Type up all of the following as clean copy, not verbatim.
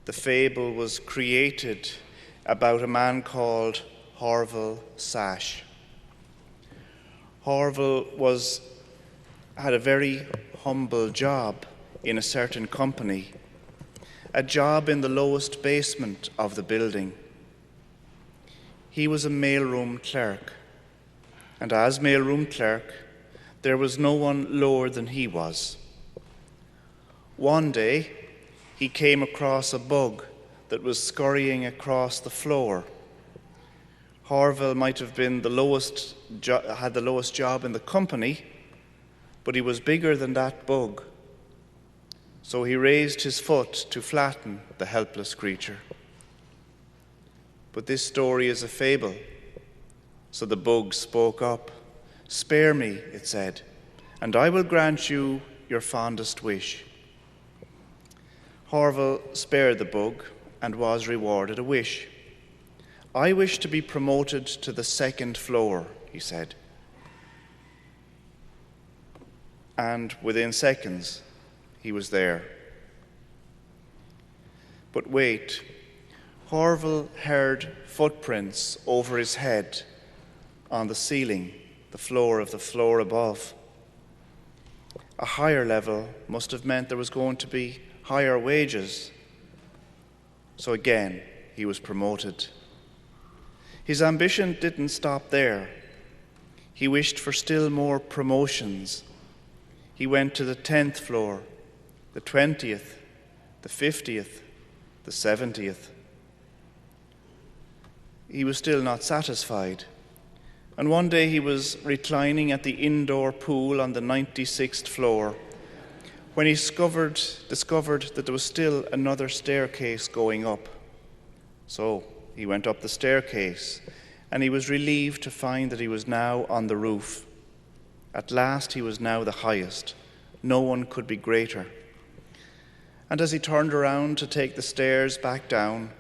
the fable was created about a man called Horval Sash. Horval had a very humble job in a certain company, a job in the lowest basement of the building. He was a mailroom clerk, and as mailroom clerk, there was no one lower than he was. One day, he came across a bug that was scurrying across the floor. Horval might have been had the lowest job in the company, but he was bigger than that bug. So he raised his foot to flatten the helpless creature. But this story is a fable. So the bug spoke up. "Spare me," it said, "and I will grant you your fondest wish." Horval spared the bug and was rewarded a wish. "I wish to be promoted to the second floor," he said. And within seconds, he was there. But wait, Horval heard footprints over his head on the ceiling, the floor of the floor above. A higher level must have meant there was going to be higher wages. So again, he was promoted. His ambition didn't stop there. He wished for still more promotions. He went to the 10th floor, the 20th, the 50th, the 70th. He was still not satisfied. And one day he was reclining at the indoor pool on the 96th floor when he discovered that there was still another staircase going up. So he went up the staircase, and he was relieved to find that he was now on the roof. At last he was now the highest. No one could be greater. And as he turned around to take the stairs back down,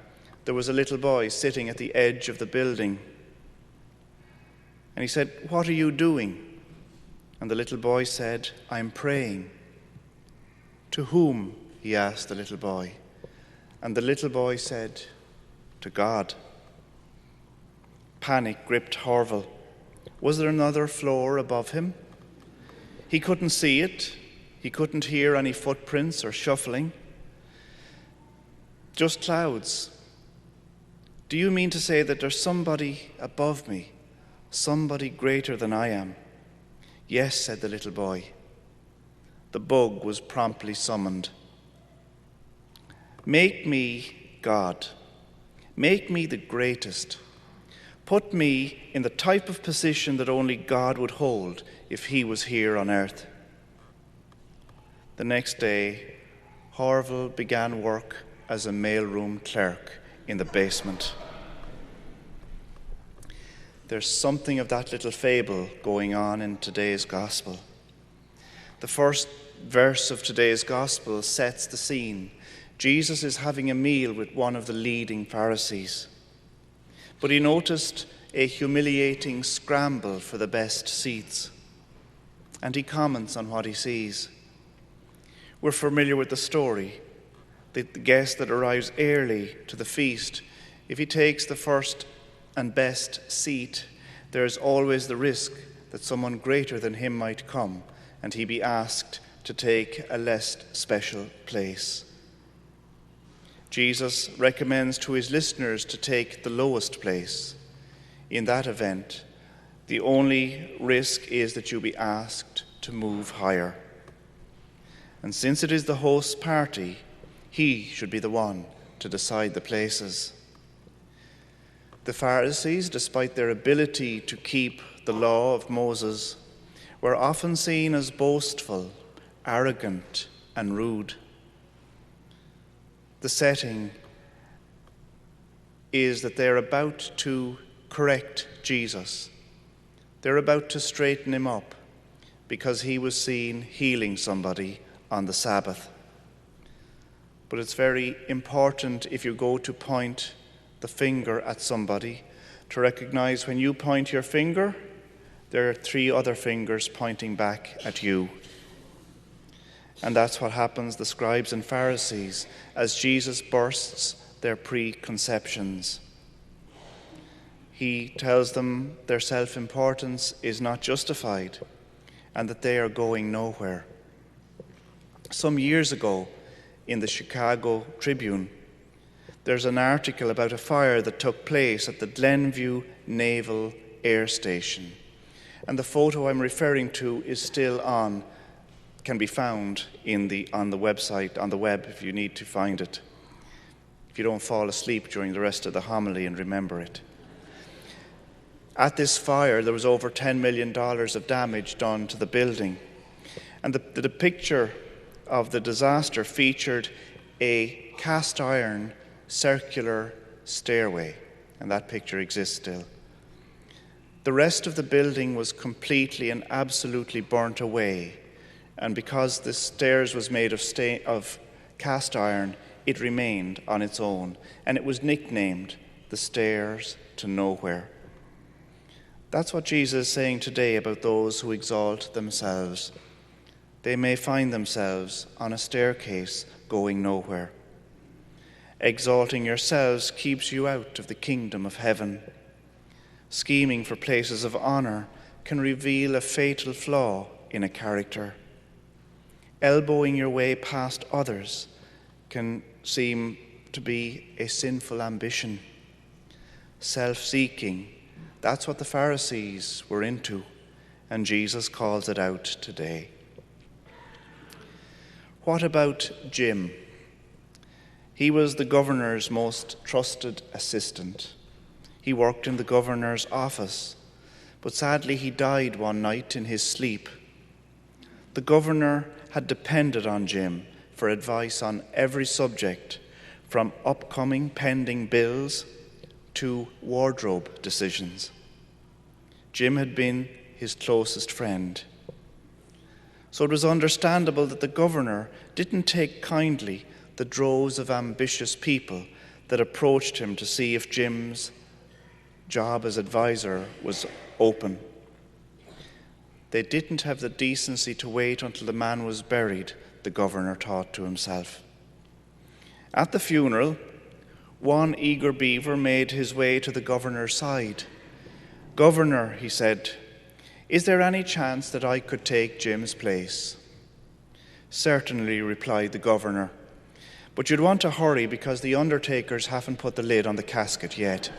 there was a little boy sitting at the edge of the building. And he said, "What are you doing?" And the little boy said, "I'm praying." "To whom?" he asked the little boy. And the little boy said, "To God." Panic gripped Horval. Was there another floor above him? He couldn't see it. He couldn't hear any footprints or shuffling. Just clouds. "Do you mean to say that there's somebody above me, somebody greater than I am?" "Yes," said the little boy. The bug was promptly summoned. "Make me God. Make me the greatest. Put me in the type of position that only God would hold if he was here on earth." The next day, Horval began work as a mailroom clerk in the basement. There's something of that little fable going on in today's gospel. The first verse of today's gospel sets the scene. Jesus is having a meal with one of the leading Pharisees. But he noticed a humiliating scramble for the best seats. And he comments on what he sees. We're familiar with the story. The guest that arrives early to the feast, if he takes the first and best seat, there is always the risk that someone greater than him might come and he be asked to take a less special place. Jesus recommends to his listeners to take the lowest place. In that event, the only risk is that you be asked to move higher. And since it is the host's party, he should be the one to decide the places. The Pharisees, despite their ability to keep the law of Moses, were often seen as boastful, arrogant, and rude. The setting is that they're about to correct Jesus. They're about to straighten him up because he was seen healing somebody on the Sabbath. But it's very important, if you go to point the finger at somebody, to recognize when you point your finger, there are 3 other fingers pointing back at you. And that's what happens to the scribes and Pharisees as Jesus bursts their preconceptions. He tells them their self-importance is not justified and that they are going nowhere. Some years ago, in the Chicago Tribune, there's an article about a fire that took place at the Glenview Naval Air Station. And the photo I'm referring to is still can be found on the website, on the web, if you need to find it. If you don't fall asleep during the rest of the homily and remember it. At this fire, there was over $10 million of damage done to the building. And the picture of the disaster featured a cast iron circular stairway, and that picture exists still. The rest of the building was completely and absolutely burnt away, and because the stairs was made of cast iron, it remained on its own, and it was nicknamed the Stairs to Nowhere. That's what Jesus is saying today about those who exalt themselves. They may find themselves on a staircase going nowhere. Exalting yourselves keeps you out of the kingdom of heaven. Scheming for places of honor can reveal a fatal flaw in a character. Elbowing your way past others can seem to be a sinful ambition. Self-seeking, that's what the Pharisees were into, and Jesus calls it out today. What about Jim? He was the governor's most trusted assistant. He worked in the governor's office, but sadly he died one night in his sleep. The governor had depended on Jim for advice on every subject, from upcoming pending bills to wardrobe decisions. Jim had been his closest friend. So it was understandable that the governor didn't take kindly the droves of ambitious people that approached him to see if Jim's job as advisor was open. They didn't have the decency to wait until the man was buried, the governor thought to himself. At the funeral, one eager beaver made his way to the governor's side. "Governor," he said, "is there any chance that I could take Jim's place?" "Certainly," replied the governor, "but you'd want to hurry because the undertakers haven't put the lid on the casket yet."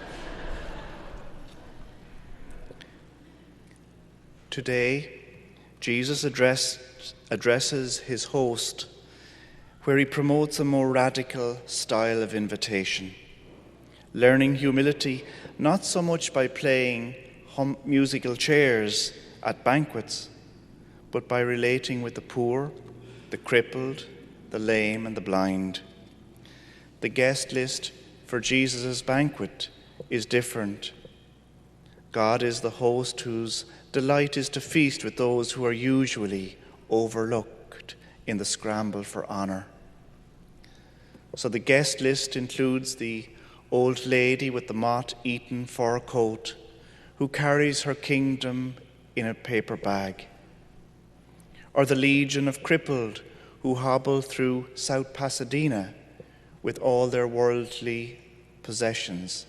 Today, Jesus addresses his host, where he promotes a more radical style of invitation, learning humility not so much by playing musical chairs at banquets, but by relating with the poor, the crippled, the lame, and the blind. The guest list for Jesus' banquet is different. God is the host whose delight is to feast with those who are usually overlooked in the scramble for honor. So the guest list includes the old lady with the moth-eaten fur coat who carries her kingdom in a paper bag, or the legion of crippled who hobble through South Pasadena with all their worldly possessions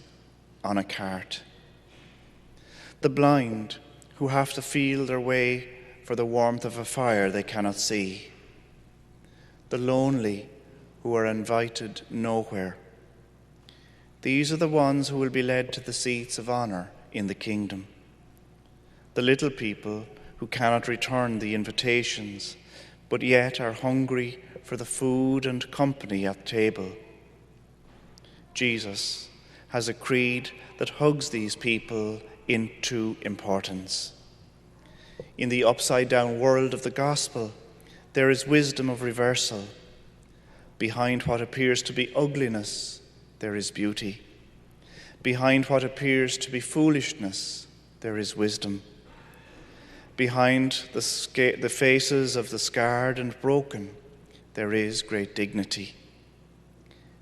on a cart, the blind who have to feel their way for the warmth of a fire they cannot see, the lonely who are invited nowhere. These are the ones who will be led to the seats of honor in the kingdom. The little people who cannot return the invitations, but yet are hungry for the food and company at table. Jesus has a creed that hugs these people into importance. In the upside-down world of the gospel, there is wisdom of reversal. Behind what appears to be ugliness, there is beauty. Behind what appears to be foolishness, there is wisdom. Behind the faces of the scarred and broken, there is great dignity.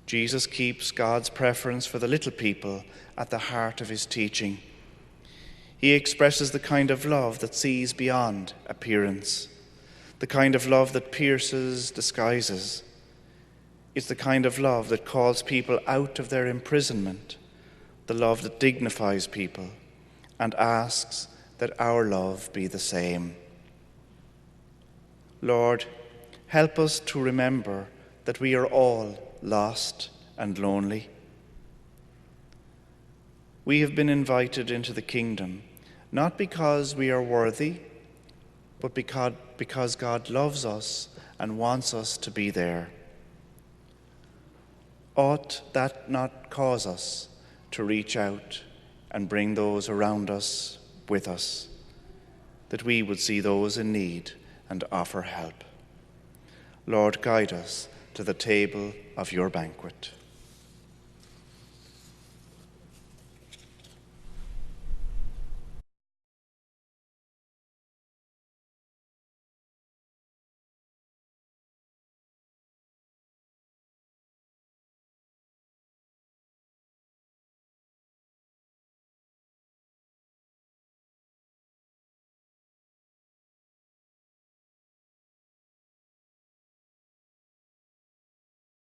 Jesus keeps God's preference for the little people at the heart of his teaching. He expresses the kind of love that sees beyond appearance, the kind of love that pierces disguises. It's the kind of love that calls people out of their imprisonment, the love that dignifies people and asks that our love be the same. Lord, help us to remember that we are all lost and lonely. We have been invited into the kingdom, not because we are worthy, but because God loves us and wants us to be there. Ought that not cause us to reach out and bring those around us with us, that we would see those in need and offer help? Lord, guide us to the table of your banquet.